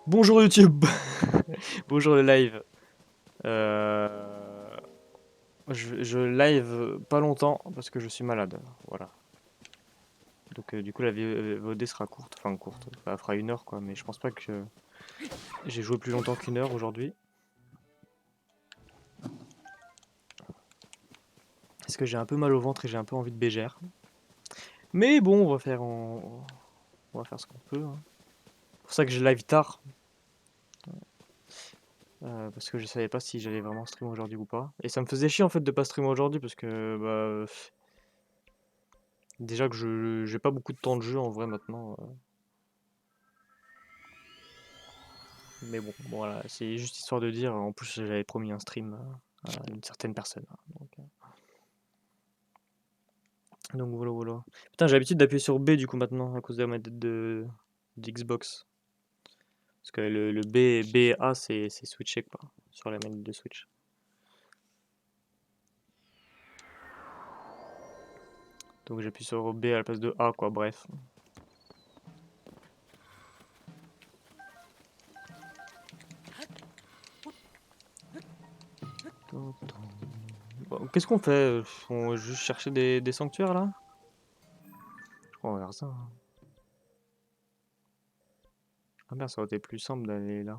Bonjour YouTube, bonjour le live. Euh, je live pas longtemps parce que je suis malade. Voilà. Donc du coup la VOD sera courte, enfin courte. Elle fera 1 heure quoi, mais je pense pas que j'ai joué plus longtemps qu'1 heure aujourd'hui. Parce que j'ai un peu mal au ventre et j'ai un peu envie de bégère. Mais bon, on va faire ce qu'on peut, hein. C'est pour ça que je live tard. Parce que je savais pas si j'allais vraiment stream aujourd'hui ou pas. Et ça me faisait chier en fait de pas stream aujourd'hui parce que bah, déjà que je j'ai pas beaucoup de temps de jeu en vrai maintenant. Mais bon, voilà, c'est juste histoire de dire. En plus, j'avais promis un stream à une certaine personne, hein. Donc voilà, voilà. Putain, j'ai l'habitude d'appuyer sur B du coup maintenant à cause de la manette d'Xbox. Parce que le B et A c'est switché quoi, sur la manette de Switch. Donc j'appuie sur B à la place de A quoi, bref. Bon, qu'est-ce qu'on fait? On va juste chercher des sanctuaires là? Je crois qu'on va faire ça, hein. Ah merde, ça aurait été plus simple d'aller là.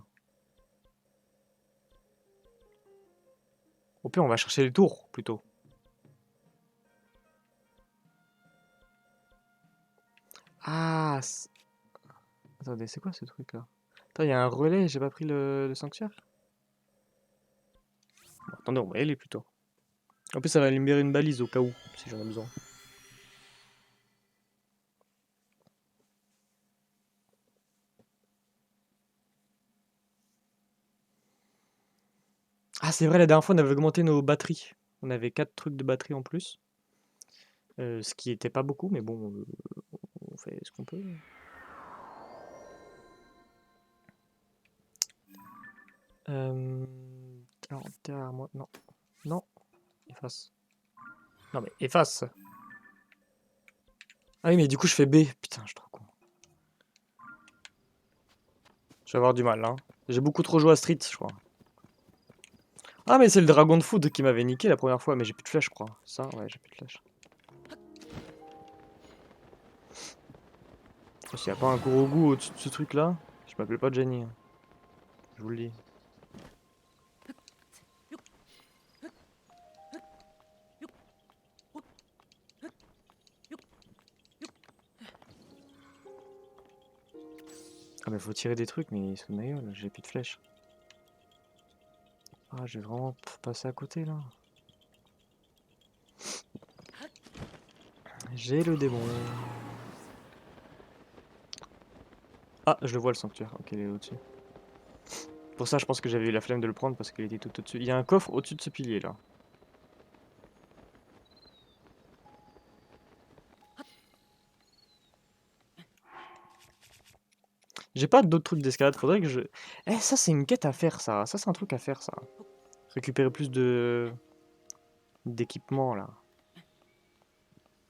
Au pire, on va chercher les tours plutôt. Ah, attendez, c'est quoi ce truc là? Attends, il y a un relais, j'ai pas pris le sanctuaire? Bon, attendez, on va y aller plutôt. En plus, ça va libérer une balise au cas où, si j'en ai besoin. Ah, c'est vrai, la dernière fois, on avait augmenté nos batteries. On avait 4 trucs de batterie en plus. Ce qui était pas beaucoup, mais bon, on fait ce qu'on peut. Euh... Alors, derrière moi, non. Non, efface. Non, mais efface. Ah oui, mais du coup, je fais B. Putain, je suis trop con. Je vais avoir du mal, hein. J'ai beaucoup trop joué à Street, je crois. Ah, mais c'est le Dragon de Food qui m'avait niqué la première fois, mais j'ai plus de flèche, je crois. Ça, ouais, j'ai plus de flèche. S'il n'y a pas un gros goût au-dessus de ce truc-là, je m'appelle pas Jenny, hein. Je vous le dis. Ah, mais faut tirer des trucs, mais ils se foutent de ma gueule, j'ai plus de flèches. Ah, je vais vraiment passer à côté là. J'ai le démon. Ah, je le vois le sanctuaire. Ok, il est au-dessus. Pour ça, je pense que j'avais eu la flemme de le prendre parce qu'il était tout au-dessus. Il y a un coffre au-dessus de ce pilier là. J'ai pas d'autres trucs d'escalade, faudrait que je. Eh, ça, c'est une quête à faire ça. Ça, c'est un truc à faire ça. Récupérer plus de. D'équipement là.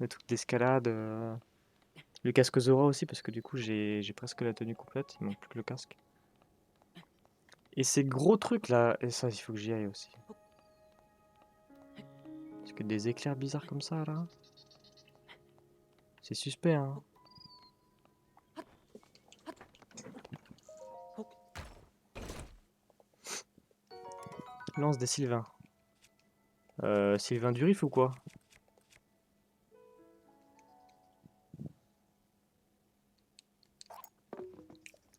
Des trucs d'escalade. Le casque Zora aussi, parce que du coup, j'ai presque la tenue complète. Il manque plus que le casque. Et ces gros trucs là, et ça, il faut que j'y aille aussi. Parce que des éclairs bizarres comme ça là, c'est suspect, hein. Lance des Sylvains. Sylvain du Rif ou quoi?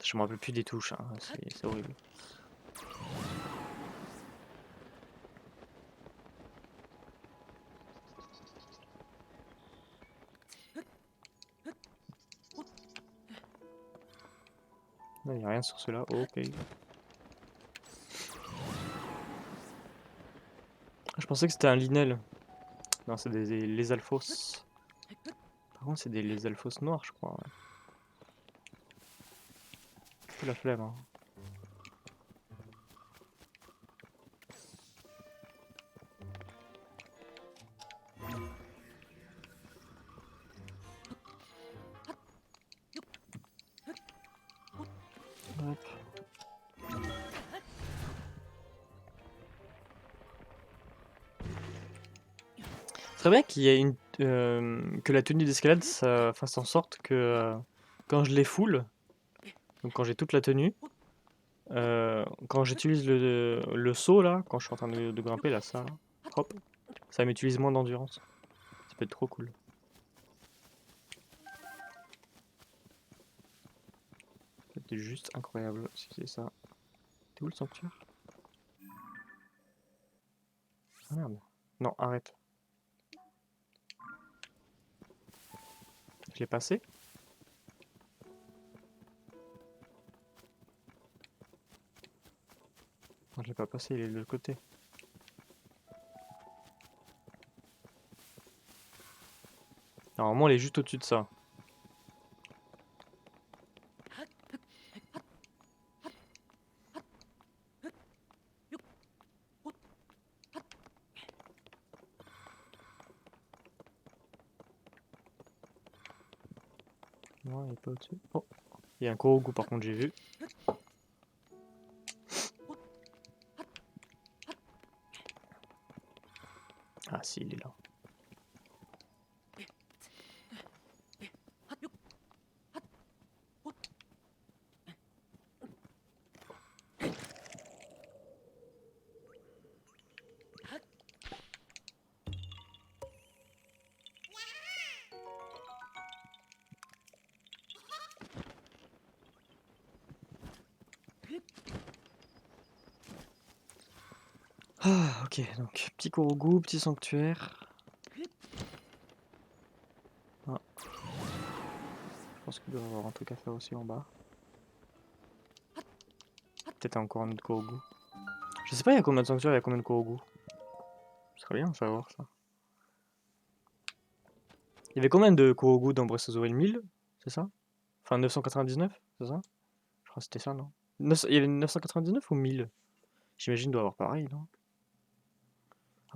Je me rappelle plus des touches, hein. C'est horrible. Il n'y a rien sur cela. Ok. Je pensais que c'était un Linel. Non, c'est les Alphos. Par contre, c'est les Alphos noirs, je crois. Ouais. Un peu la flemme, hein. Hop. serait bien qu'il y ait que la tenue d'escalade ça fasse en sorte que quand je les full, donc quand j'ai toute la tenue, quand j'utilise le saut là, quand je suis en train de grimper là, ça, là, hop, ça m'utilise moins d'endurance. Ça peut être trop cool. C'était juste incroyable si c'est ça. T'es où le sanctuaire? Ah merde. Non, arrête. Je l'ai passé? Non, je l'ai pas passé, il est de l'autre côté. Normalement, il est juste au-dessus de ça. Non, il est pas au-dessus. Oh, il y a un Korogu par contre, j'ai vu. Ah si, il est là. Ah, ok, donc petit Korogu, petit sanctuaire. Ah. Je pense qu'il doit y avoir un truc à faire aussi en bas. Peut-être encore un autre Korogu. Je sais pas, il y a combien de sanctuaires, il y a combien de Korogu. Ce serait bien de savoir ça. Il y avait combien de Korogu dans Breath of the Wild? 1000, c'est ça? Enfin 999, c'est ça? Je crois que c'était ça, non? Il y avait 999 ou 1000? J'imagine qu'il doit y avoir pareil, non?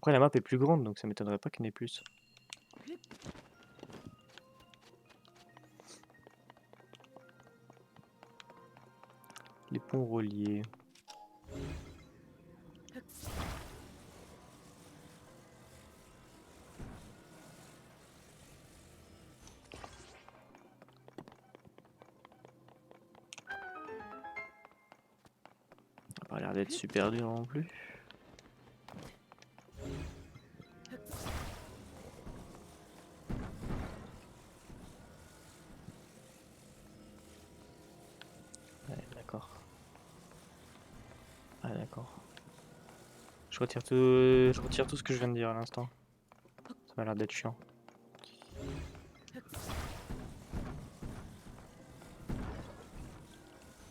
Après la map est plus grande, donc ça m'étonnerait pas qu'il y en ait plus. Les ponts reliés. Ça a pas l'air d'être super dur non plus. Ouais, d'accord. Ah d'accord. Je retire tout ce que je viens de dire à l'instant. Ça m'a l'air d'être chiant.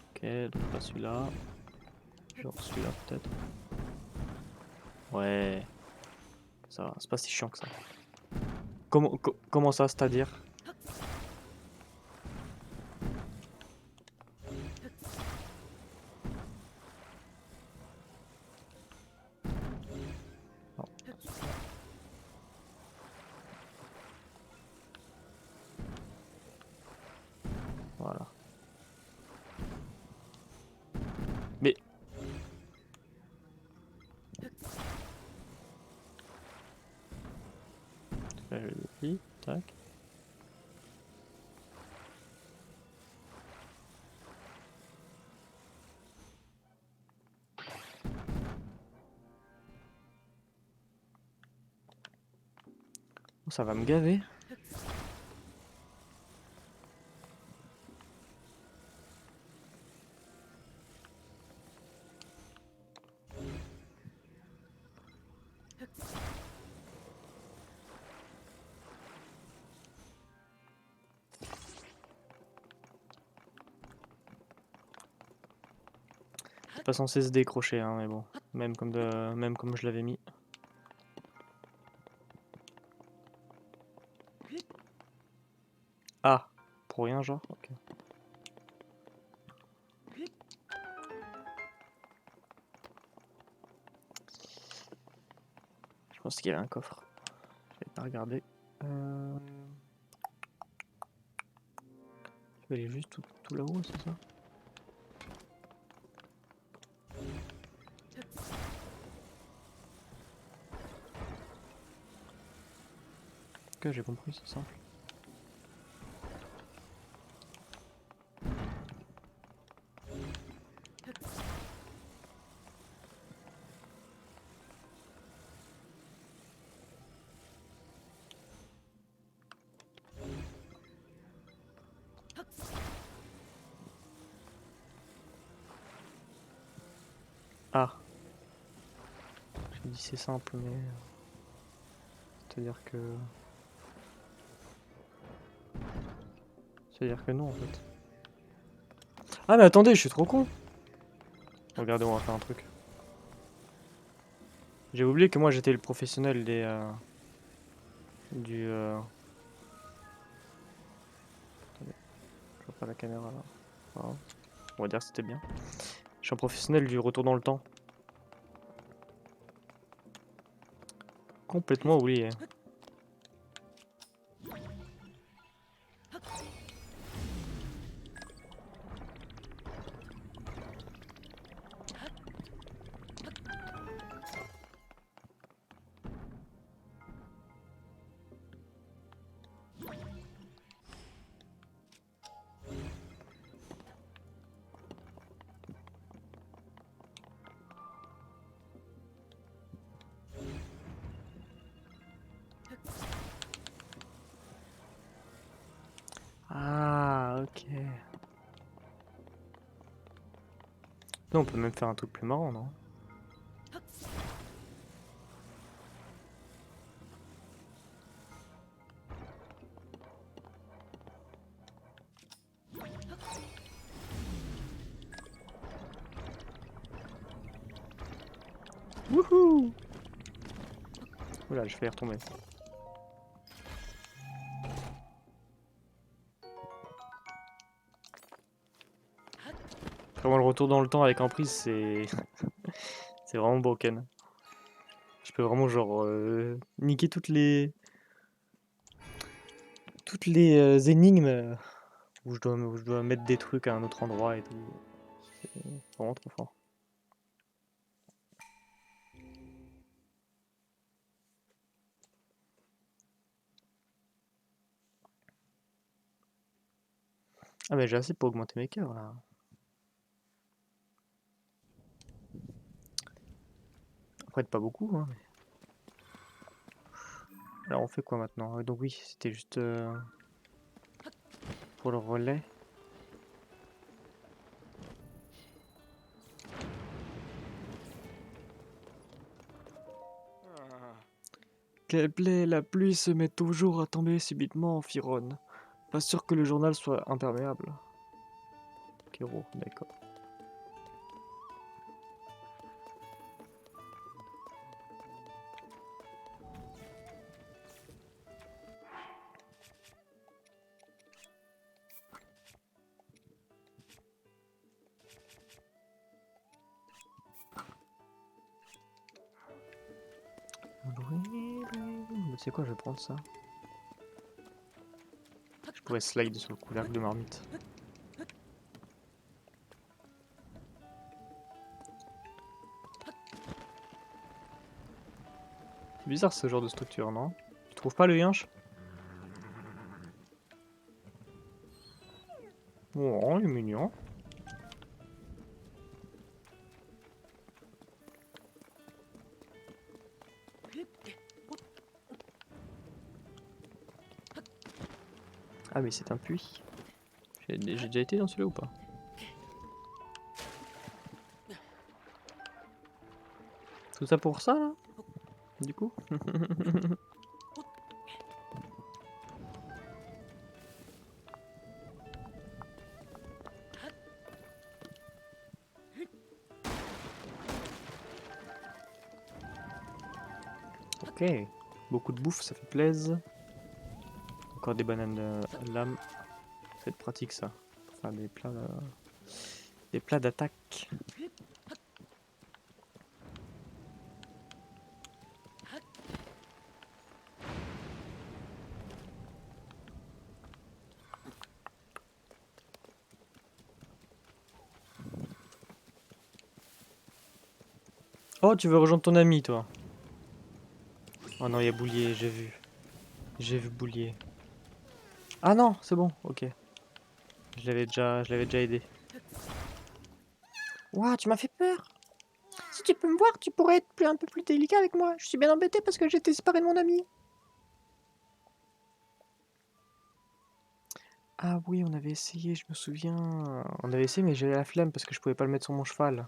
Ok, donc pas celui-là. Genre celui-là peut-être. Ouais, ça va, c'est pas si chiant que ça. Comment ça, c'est-à-dire? Non, voilà. Mais... Là, je le plie, tac. Oh, ça va me gaver. C'est pas censé se décrocher, hein, mais bon. Même comme je l'avais mis. Ah, pour rien, genre? Ok. Je pense qu'il y avait un coffre. J'avais pas regardé. Je vais aller juste tout là-haut, c'est ça? Ok, j'ai compris, c'est simple. Ah, j'ai dit c'est simple, mais c'est-à-dire que non en fait. Ah mais attendez, je suis trop con. Regardez, on va faire un truc. J'ai oublié que moi j'étais le professionnel du. Attendez, je vois pas la caméra là. Pas grave. On va dire que c'était bien. Je suis un professionnel du retour dans le temps. Complètement oublié. Ah, ok. Là, on peut même faire un truc plus marrant, non? Wouhou! Oula, je vais y retomber. Vraiment, le retour dans le temps avec emprise, c'est c'est vraiment broken. Je peux vraiment genre niquer toutes les énigmes où je dois mettre des trucs à un autre endroit et tout. C'est vraiment trop fort. Ah mais j'ai assez pour augmenter mes cœurs là. Après pas beaucoup hein. Alors on fait quoi maintenant? Donc oui, c'était juste pour le relais. Quelle plaie, la pluie se met toujours à tomber subitement en Fironne. Pas sûr que le journal soit imperméable. Kéro, d'accord. C'est quoi, je vais prendre ça. Je pourrais slide sur le couvercle de marmite. C'est bizarre ce genre de structure, non? Tu trouves pas le yinche? Oh, il est mignon. Ah mais c'est un puits. J'ai déjà été dans celui-là ou pas? Tout ça pour ça là? Du coup? Ok. Beaucoup de bouffe, ça fait plaisir. Encore des bananes lame. Ça va être pratique ça. Pour faire des plats d'attaque. Oh, tu veux rejoindre ton ami toi? Oh non, il y a Boulier, j'ai vu. J'ai vu Boulier. Ah non, c'est bon, ok. Je l'avais déjà aidé. Ouah, tu m'as fait peur. Si tu peux me voir, tu pourrais être un peu plus délicat avec moi. Je suis bien embêté parce que j'étais séparé de mon ami. Ah oui, on avait essayé, je me souviens. On avait essayé, mais j'avais la flemme parce que je pouvais pas le mettre sur mon cheval.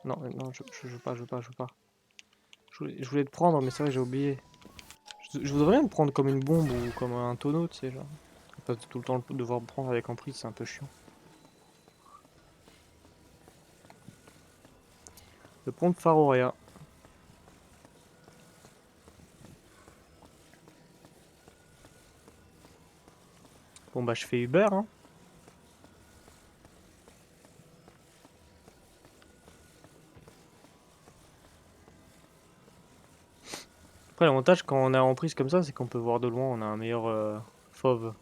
Non, non, je veux pas, je veux pas, je veux pas. Je voulais te prendre, mais c'est vrai, j'ai oublié. Je voudrais bien me prendre comme une bombe ou comme un tonneau, tu sais, genre. Pas tout le temps devoir me prendre avec emprise, c'est un peu chiant. Le pont de Faroria. Bon bah je fais Uber, hein. Après l'avantage quand on est en prise comme ça, c'est qu'on peut voir de loin, on a un meilleur fauve.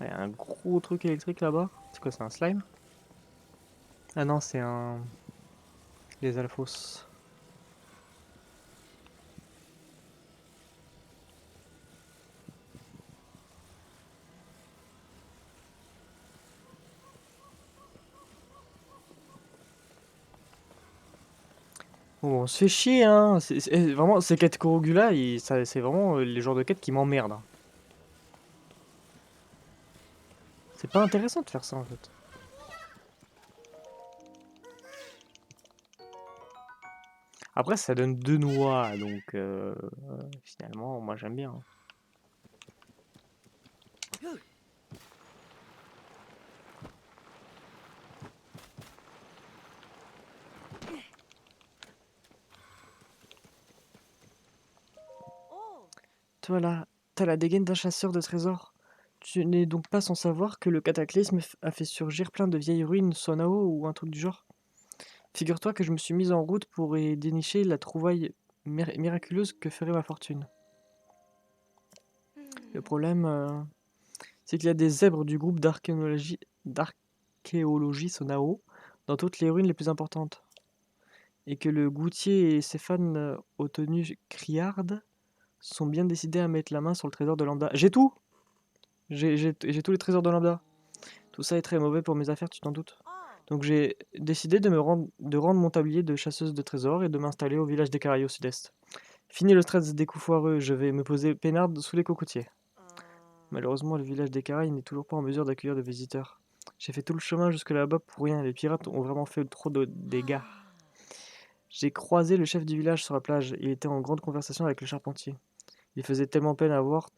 Il y a un gros truc électrique là-bas. C'est quoi, c'est un slime? Ah non, c'est un... Les alphos. Bon, on se fait chier, hein. Vraiment, ces quêtes Korogula, c'est vraiment les genres de quêtes qui m'emmerdent, hein. C'est pas intéressant de faire ça en fait. Après, ça donne 2 noix, donc finalement, moi j'aime bien, hein. Toi là, t'as la dégaine d'un chasseur de trésors. Tu n'es donc pas sans savoir que le cataclysme a fait surgir plein de vieilles ruines Sonao ou un truc du genre. Figure-toi que je me suis mise en route pour y dénicher la trouvaille miraculeuse que ferait ma fortune. Le problème, c'est qu'il y a des zèbres du groupe d'archéologie Sonao dans toutes les ruines les plus importantes. Et que le goutier et ses fans aux tenues criardes sont bien décidés à mettre la main sur le trésor de Lambda. J'ai tout! J'ai tous les trésors de Lambda. Tout ça est très mauvais pour mes affaires, tu t'en doutes. Donc j'ai décidé de rendre mon tablier de chasseuse de trésors et de m'installer au village des Caraïbes au sud-est. Fini le stress des coups foireux, je vais me poser peinarde sous les cocotiers. Malheureusement, le village des Caraïbes n'est toujours pas en mesure d'accueillir de visiteurs. J'ai fait tout le chemin jusque là-bas pour rien, les pirates ont vraiment fait trop de dégâts. J'ai croisé le chef du village sur la plage, il était en grande conversation avec le charpentier. Il faisait tellement peine à voir,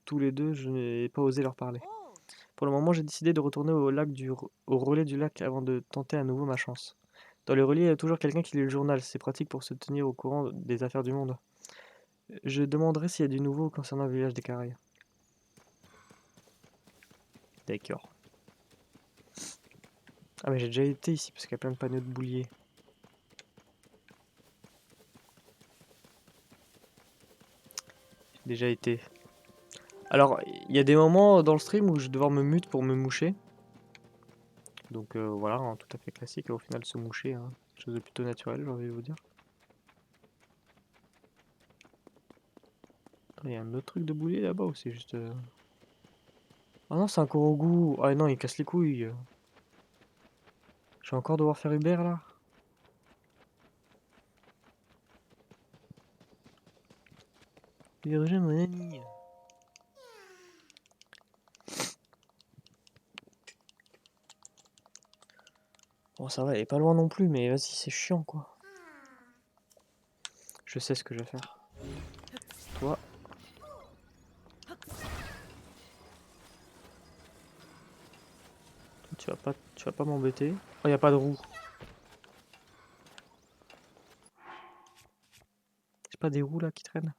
tous les deux, je n'ai pas osé leur parler. Pour le moment, j'ai décidé de retourner au relais du lac avant de tenter à nouveau ma chance. Dans le relais, il y a toujours quelqu'un qui lit le journal, c'est pratique pour se tenir au courant des affaires du monde. Je demanderai s'il y a du nouveau concernant le village des Caraïbes. D'accord. Ah mais j'ai déjà été ici parce qu'il y a plein de panneaux de bouliers. J'ai déjà été. Alors, il y a des moments dans le stream où je vais devoir me mute pour me moucher. Donc voilà, hein, tout à fait classique. Et au final, se moucher, hein, quelque chose de plutôt naturel, j'ai envie de vous dire. Il y a un autre truc de boulier là-bas ou c'est juste... Ah non, c'est un Korogu. Ah non, il casse les couilles. Je vais encore devoir faire Uber là. Diriger mon ami. Bon, ça va, elle est pas loin non plus, mais vas-y, c'est chiant quoi. Je sais ce que je vais faire. Toi. Tu vas pas m'embêter. Oh, y a pas de roue. J'ai pas des roues là qui traînent.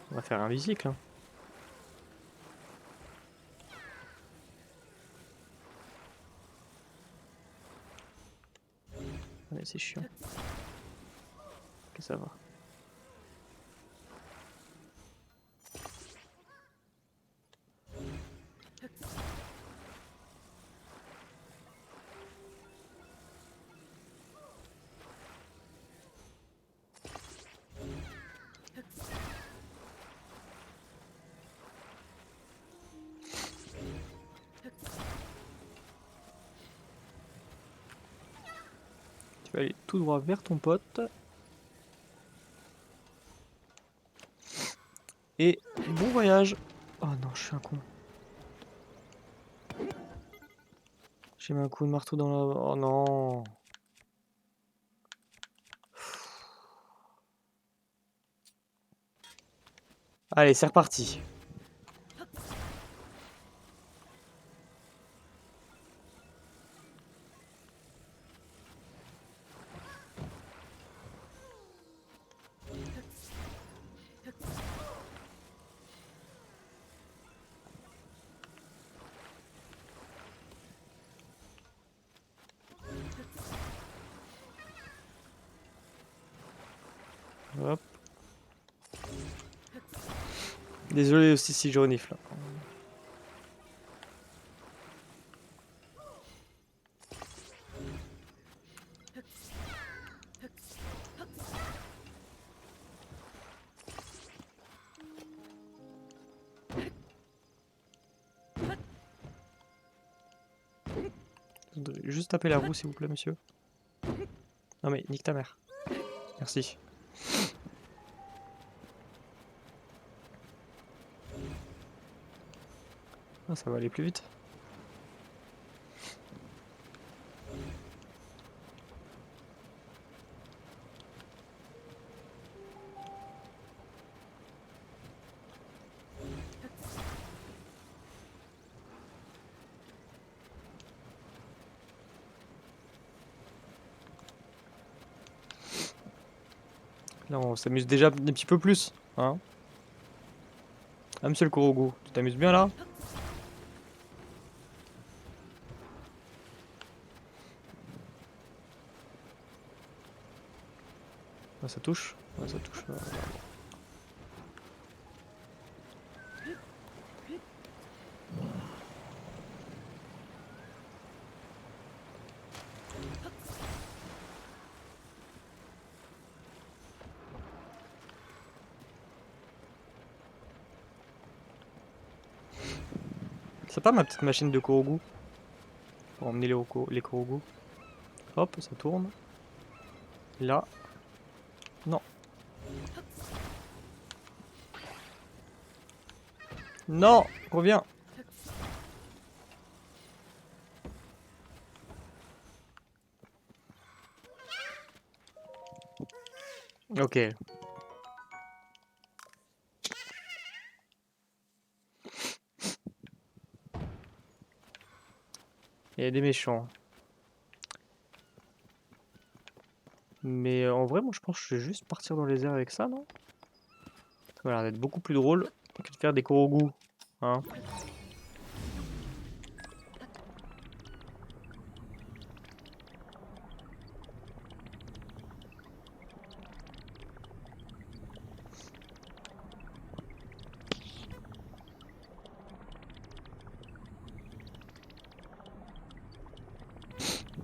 On va faire un bicycle, hein. c'est chiant. Ok, ça va. Tu vas aller tout droit vers ton pote. Et bon voyage. Oh non, je suis un con. J'ai mis un coup de marteau dans la... Oh non. Allez, c'est reparti. Hop. Désolé aussi si je renifle. Je voudrais juste taper la roue s'il vous plaît monsieur. Non mais nique ta mère. Merci. Ah, ça va aller plus vite. Là on s'amuse déjà un petit peu plus. Hein. Ah monsieur le Korogu, tu t'amuses bien là? Ah, ça touche? Ouais, ça touche. C'est pas ma petite machine de Korogu pour emmener les Korogu. Hop, ça tourne. Là. Non. Non, reviens. Ok. Il y a des méchants. Mais en vrai, moi je pense que je vais juste partir dans les airs avec ça, non? Ça a l'air d'être beaucoup plus drôle que de faire des Korogu. Hein?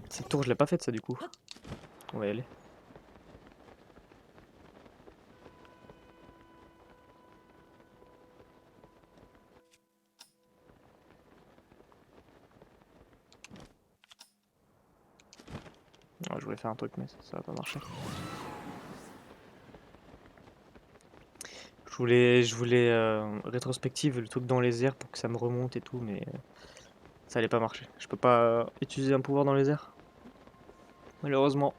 Cette tour, je l'ai pas faite ça du coup. On va y aller. Ah, je voulais faire un truc, mais ça va pas marcher. Je voulais rétrospective le truc dans les airs pour que ça me remonte et tout, mais ça allait pas marcher. Je peux pas utiliser un pouvoir dans les airs, malheureusement.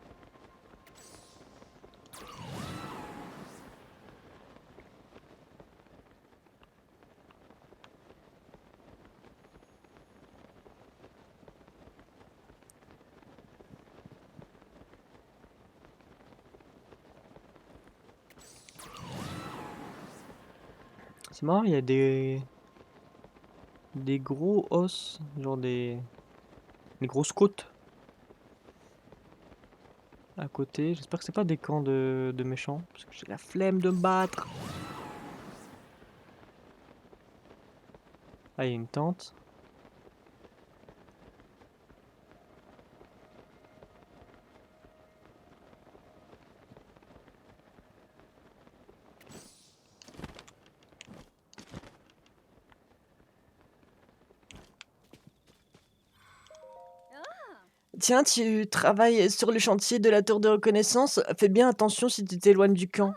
C'est marrant, il y a des gros os, genre des grosses côtes. à côté. J'espère que c'est pas des camps de méchants, parce que j'ai la flemme de me battre. Ah, il y a une tente. Tiens, tu travailles sur le chantier de la tour de reconnaissance. Fais bien attention si tu t'éloignes du camp.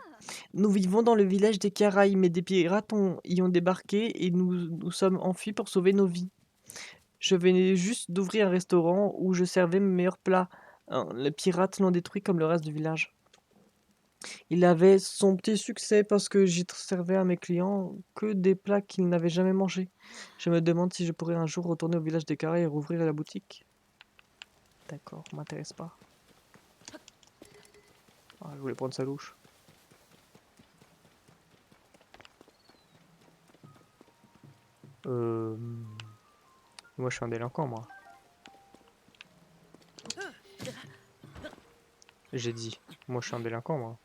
Nous vivons dans le village des Caraïbes, mais des pirates y ont débarqué et nous sommes enfuis pour sauver nos vies. Je venais juste d'ouvrir un restaurant où je servais mes meilleurs plats. Hein, les pirates l'ont détruit comme le reste du village. Il avait son petit succès parce que j'y servais à mes clients que des plats qu'ils n'avaient jamais mangés. Je me demande si je pourrais un jour retourner au village des Caraïbes et rouvrir la boutique. D'accord, m'intéresse pas. Ah, je voulais prendre sa louche. Euh... Moi, je suis un délinquant, moi. J'ai dit. Moi, je suis un délinquant, moi.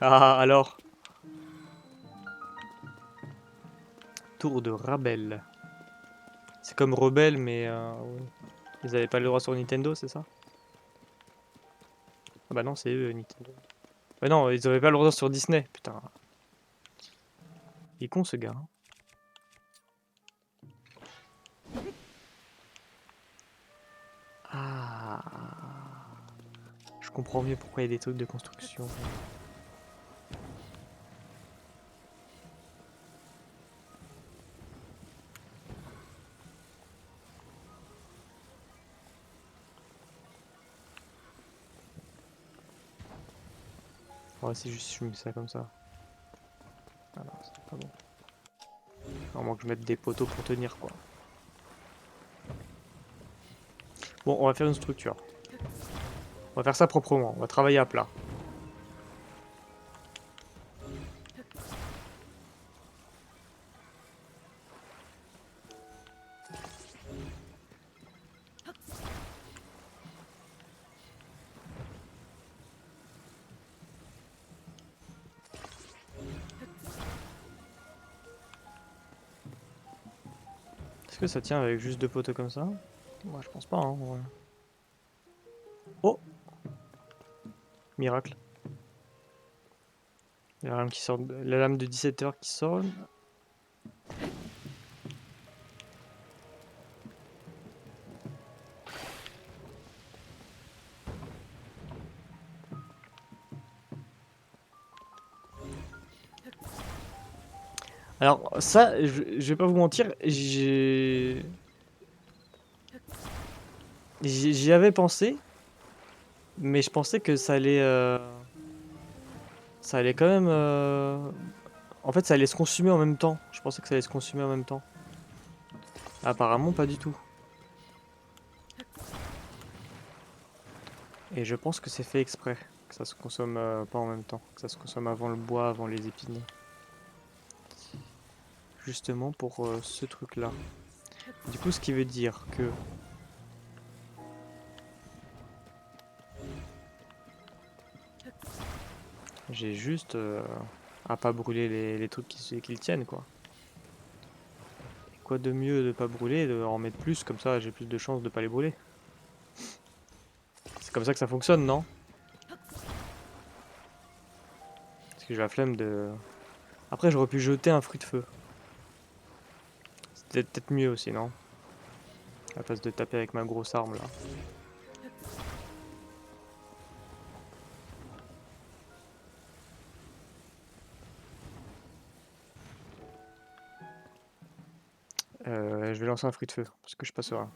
Ah, alors. Tour de Rabel. C'est comme Rebelle, mais... ouais. Ils avaient pas le droit sur Nintendo, c'est ça? Ah bah non, c'est eux, Nintendo. Bah non, ils avaient pas le droit sur Disney, putain. Il est con, ce gars. Hein. Ah... Je comprends mieux pourquoi il y a des trucs de construction. Ouais, c'est juste je mets ça comme ça. Ah non, c'est pas bon. À moins que je mette des poteaux pour tenir, quoi. Bon, on va faire une structure. On va faire ça proprement. On va travailler à plat. Est-ce que ça tient avec juste deux poteaux comme ça? Moi, je pense pas, hein. Ouais. Oh! Miracle. La lame qui sort, la lame de 17h qui sort. Alors ça, je vais pas vous mentir, j'y avais pensé, mais je pensais que ça allait quand même, en fait, ça allait se consumer en même temps. Je pensais que ça allait se consumer en même temps. Apparemment, pas du tout. Et je pense que c'est fait exprès, que ça se consomme pas en même temps, que ça se consomme avant le bois, avant les épines. Justement pour ce truc-là. Du coup, ce qui veut dire que j'ai juste à pas brûler les trucs qui le tiennent, quoi. Et quoi de mieux de pas brûler, de en mettre plus, comme ça j'ai plus de chances de pas les brûler. C'est comme ça que ça fonctionne, non? Parce que j'ai la flemme de... Après, j'aurais pu jeter un fruit de feu. C'était peut-être mieux aussi, non? À la place de taper avec ma grosse arme, là. Je vais lancer un fruit de feu, parce que je passe serein.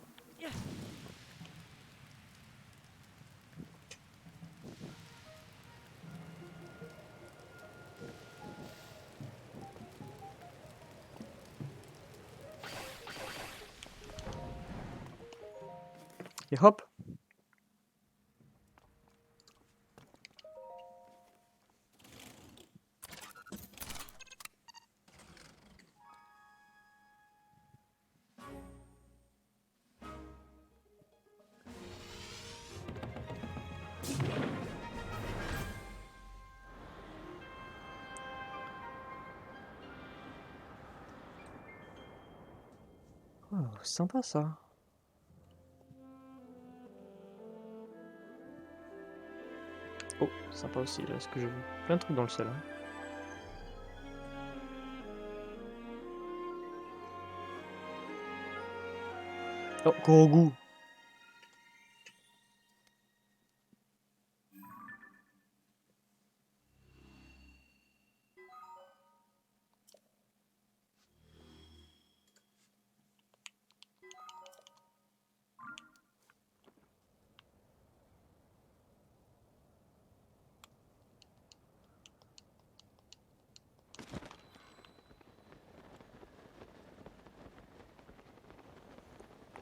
Et hop! sympa ça. Oh, sympa aussi, là, ce que j'ai vu. Plein de trucs dans le ciel. Hein. Oh, Korogu.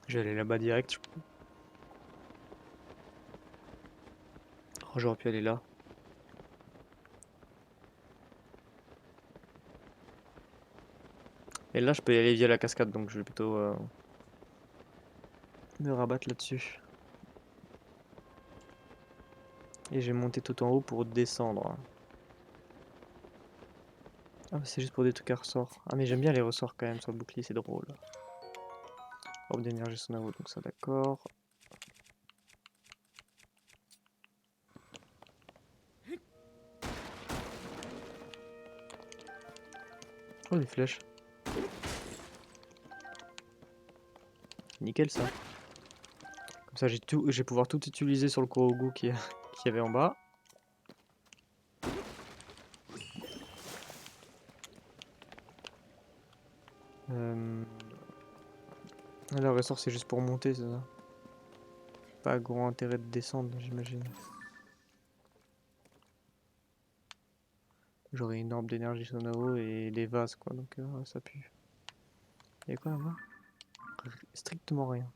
Je vais aller là-bas direct. Oh, j'aurais pu aller là. Et là, je peux y aller via la cascade, donc je vais plutôt me rabattre là-dessus. Et je vais monter tout en haut pour descendre. Ah, c'est juste pour des trucs à ressort. Ah, mais j'aime bien les ressorts quand même sur le bouclier, c'est drôle. Orbe d'énergie sonaro, donc ça d'accord. Oh, les flèches. Nickel ça. Comme ça, je vais pouvoir tout utiliser sur le Korogu qui y avait en bas. Le ressort, c'est juste pour monter, c'est ça? Pas grand intérêt de descendre, j'imagine. J'aurai une orbe d'énergie sonaro et des vases, quoi, donc ça pue. Y'a quoi là-bas? Strictement rien.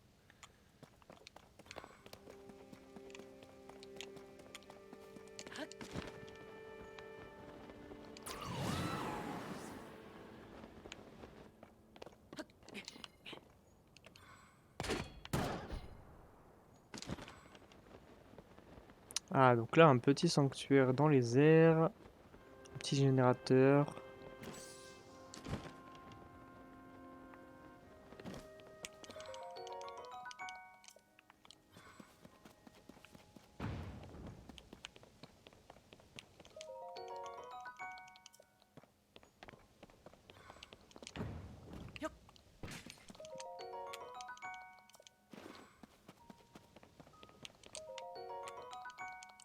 Ah, donc là, un petit sanctuaire dans les airs. Un petit générateur.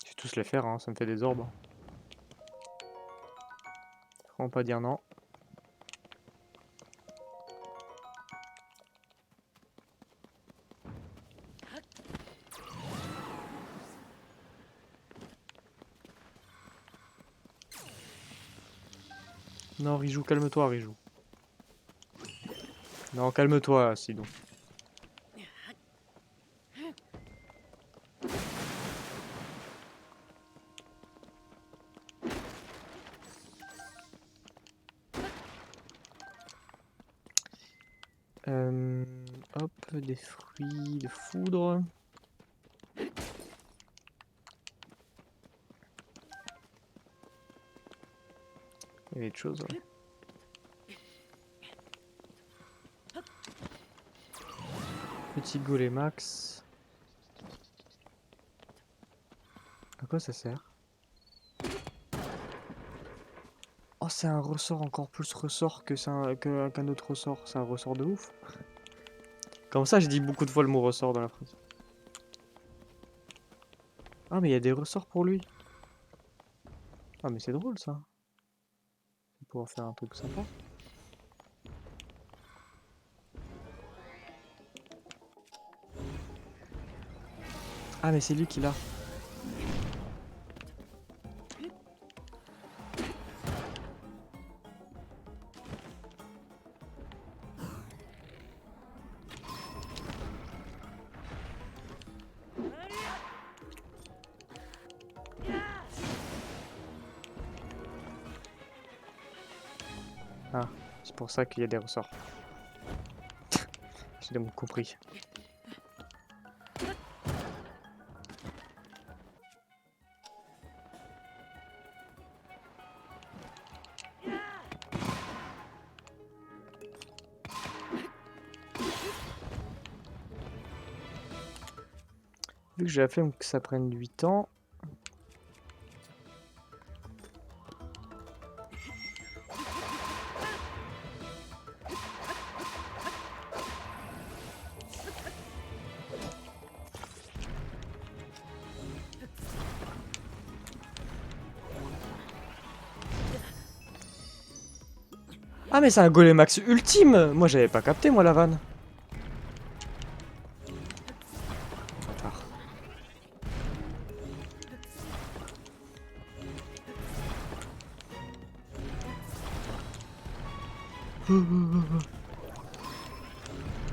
Je vais tous les faire, hein, ça me fait des orbes. Faut pas dire non. Non, Rijou, calme-toi, Rijou. Non, calme-toi, sinon. Hop, des fruits de foudre. Il y avait des choses, ouais. Petit golémax. À quoi ça sert? Oh, c'est un ressort encore plus ressort que qu'un autre ressort. C'est un ressort de ouf. Comme ça, je dis beaucoup de fois le mot ressort dans la phrase. Ah, mais il y a des ressorts pour lui. Ah, mais c'est drôle ça. On va pouvoir faire un truc sympa. Ah, mais c'est lui qui l'a. Ah, c'est pour ça qu'il y a des ressorts. J'ai donc compris. Vu que j'ai la flemme que ça prenne 8 ans. Ah mais c'est un Golemax ultime. Moi j'avais pas capté moi la vanne. Bâtard.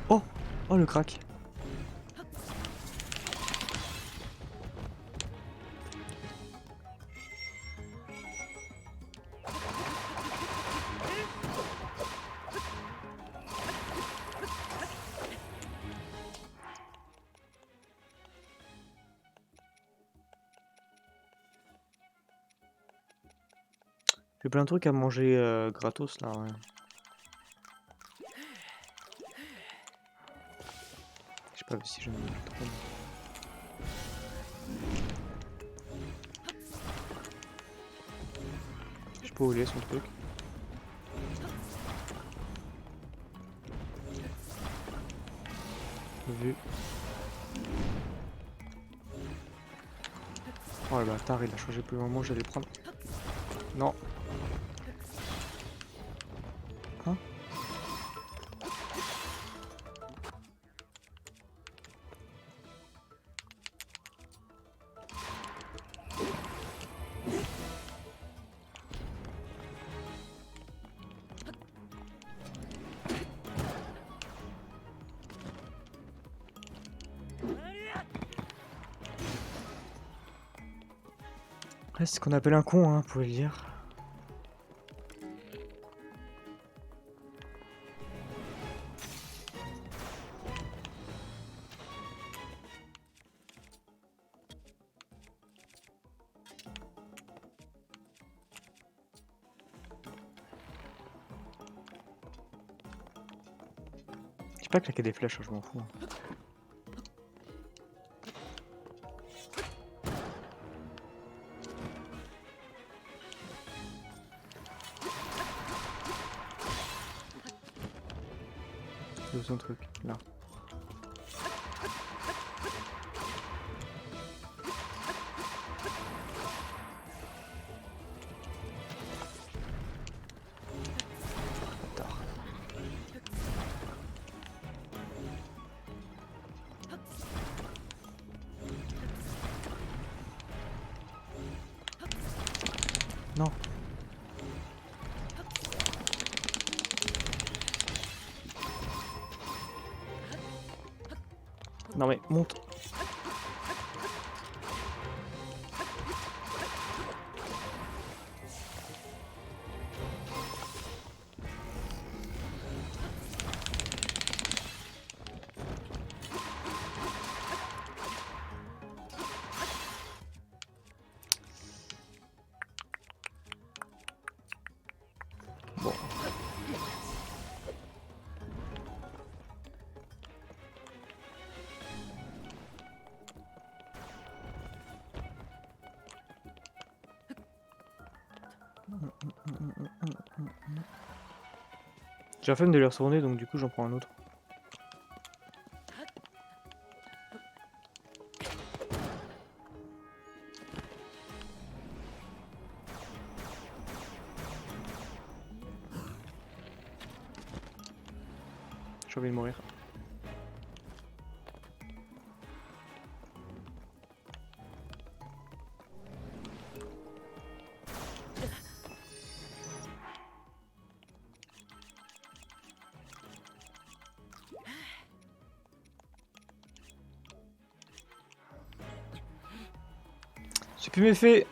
Oh, oh le crack. J'ai plein de trucs à manger gratos là, ouais. Je sais pas si je me trompe. Je sais pas où il est son truc. Vu. Oh le bâtard, il a changé plus loin, moi j'allais prendre. Non. Hein? Ouais, c'est ce qu'on appelle un con, hein, vous pouvez le dire. J'ai pas claqué des flèches, je m'en fous. C'est où son truc? Là. Bâtard. Non. Non mais monte. Bon. J'ai la flemme de les retourner donc du coup j'en prends un autre. J'ai envie de mourir. J'ai plus mes faits.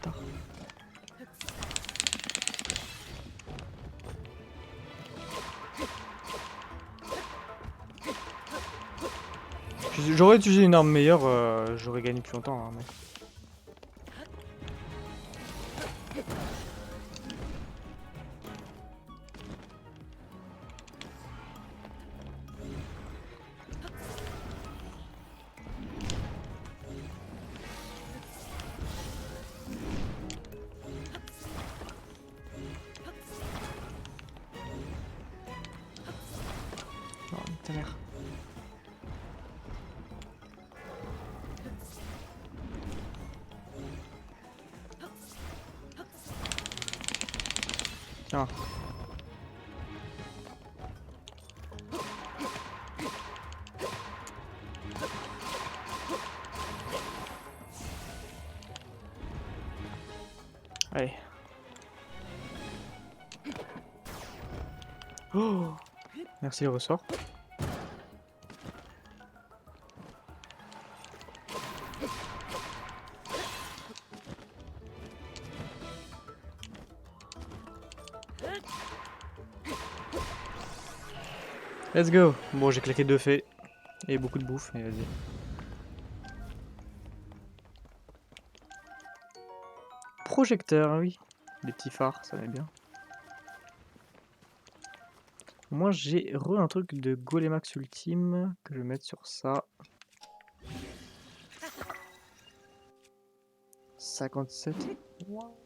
bâtard. J'aurais utilisé une arme meilleure, j'aurais gagné plus longtemps. Hein, mais... Oh, ta mère. Tiens. Allez. Oh, merci le ressort. Let's go. Bon, j'ai claqué 2 faits et beaucoup de bouffe, mais vas-y. Projecteur, oui. Des petits phares, ça va bien. Moi, j'ai un truc de Golemax ultime que je vais mettre sur ça. 57.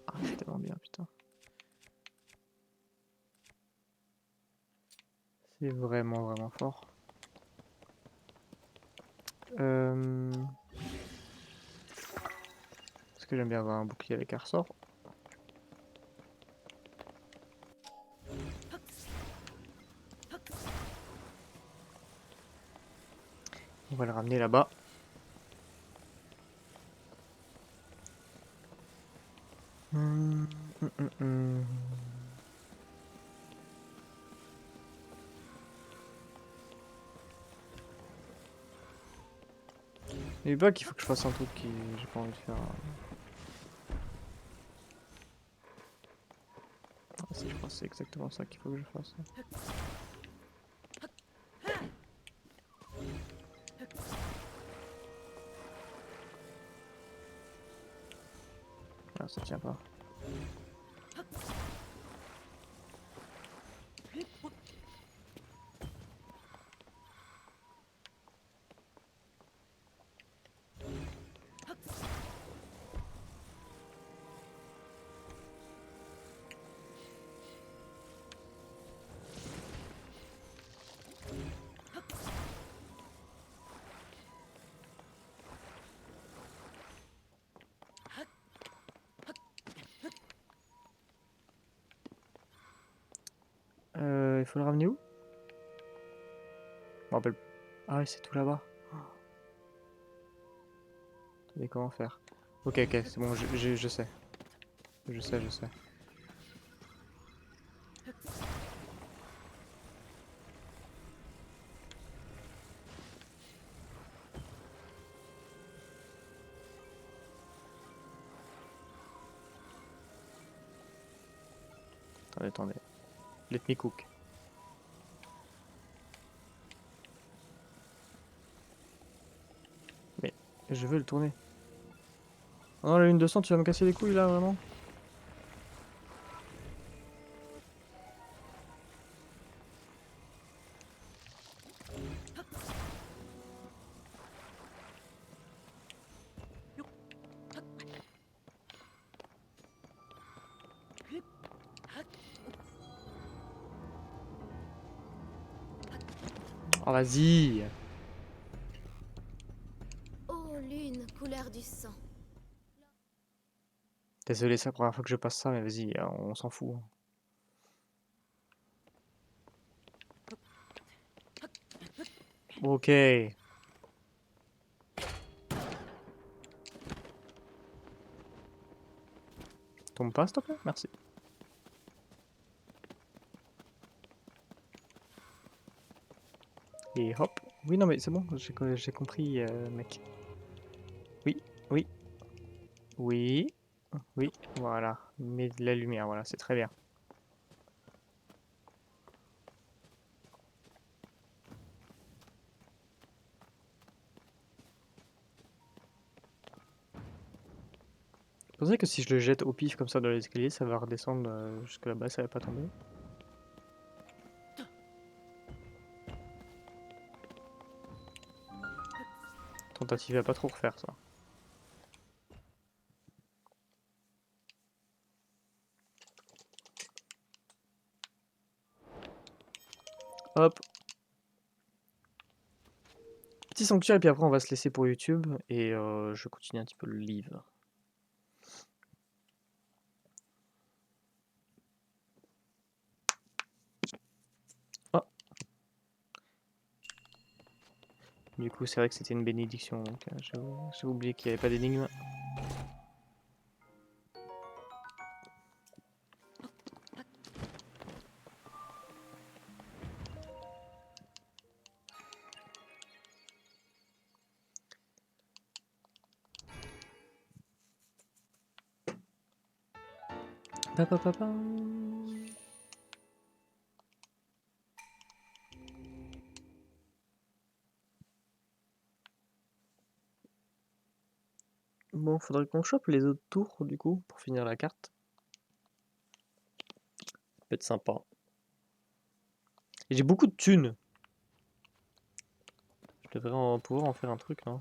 Ah, c'est tellement bien, putain. C'est vraiment, vraiment fort. Parce que j'aime bien avoir un bouclier avec un ressort. On va le ramener là-bas. Mais pas qu'il faut que je fasse un truc que j'ai pas envie de faire. Ah, si, je crois que c'est exactement ça qu'il faut que je fasse. Ah, ça tient pas. Il faut le ramener où? Je me rappelle. Ah oui, c'est tout là-bas. Attendez, comment faire? Ok, ok, c'est bon, je sais. Je sais, je sais. Attendez, attendez. Let me cook. Mais je veux le tourner. Oh non, la lune de sang, tu vas me casser les couilles là, vraiment? Oh, vas-y! Oh, lune, couleur du sang. Désolé, c'est la première fois que je passe ça, mais vas-y, on s'en fout. Ok. Tombe pas, s'il te plaît? Merci. Et hop. Oui, non, mais c'est bon, j'ai compris, mec. Oui, oui, oui. Oui, voilà. Mets de la lumière, voilà, c'est très bien. Vous pensez que si je le jette au pif comme ça dans l'escalier, ça va redescendre jusque là-bas, ça va pas tomber? Tentative à pas trop refaire ça. Hop. Petit sanctuaire et puis après on va se laisser pour YouTube et je continue un petit peu le livre. Oh. Du coup c'est vrai que c'était une bénédiction donc j'ai oublié qu'il n'y avait pas d'énigme. Pa, pa, pa, pa. Bon, faudrait qu'on chope les autres tours du coup pour finir la carte. Ça peut être sympa. Et j'ai beaucoup de thunes. Je devrais pouvoir en faire un truc, non?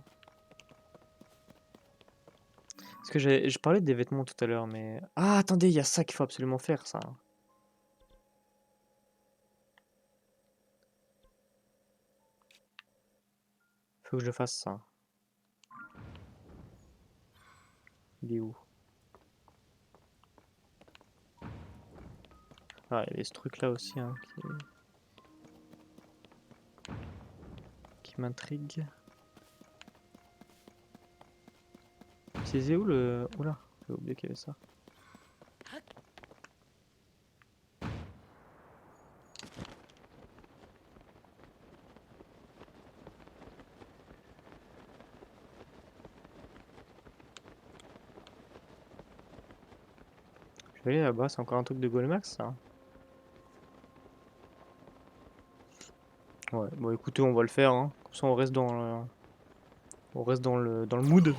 Parce que je parlais des vêtements tout à l'heure, mais... Ah, attendez, il y a ça qu'il faut absolument faire, ça. Faut que je le fasse, ça. Il est où? Ah, il y avait ce truc-là aussi, hein, qui m'intrigue. C'est où le... Oula, j'ai oublié qu'il y avait ça. Je vais aller là-bas, c'est encore un truc de Golemax, ça. Ouais, bon écoutez, on va le faire, hein. Comme ça, on reste dans le... On reste dans le mood.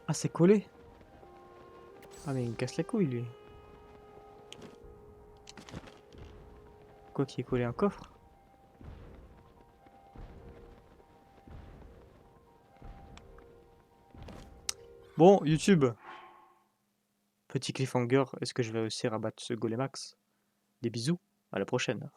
Ah, c'est collé. Ah, mais il me casse la couille, lui. Quoi qui est collé un coffre? Bon, YouTube. Petit cliffhanger, est-ce que je vais réussir à battre ce Golemax? Des bisous, à la prochaine.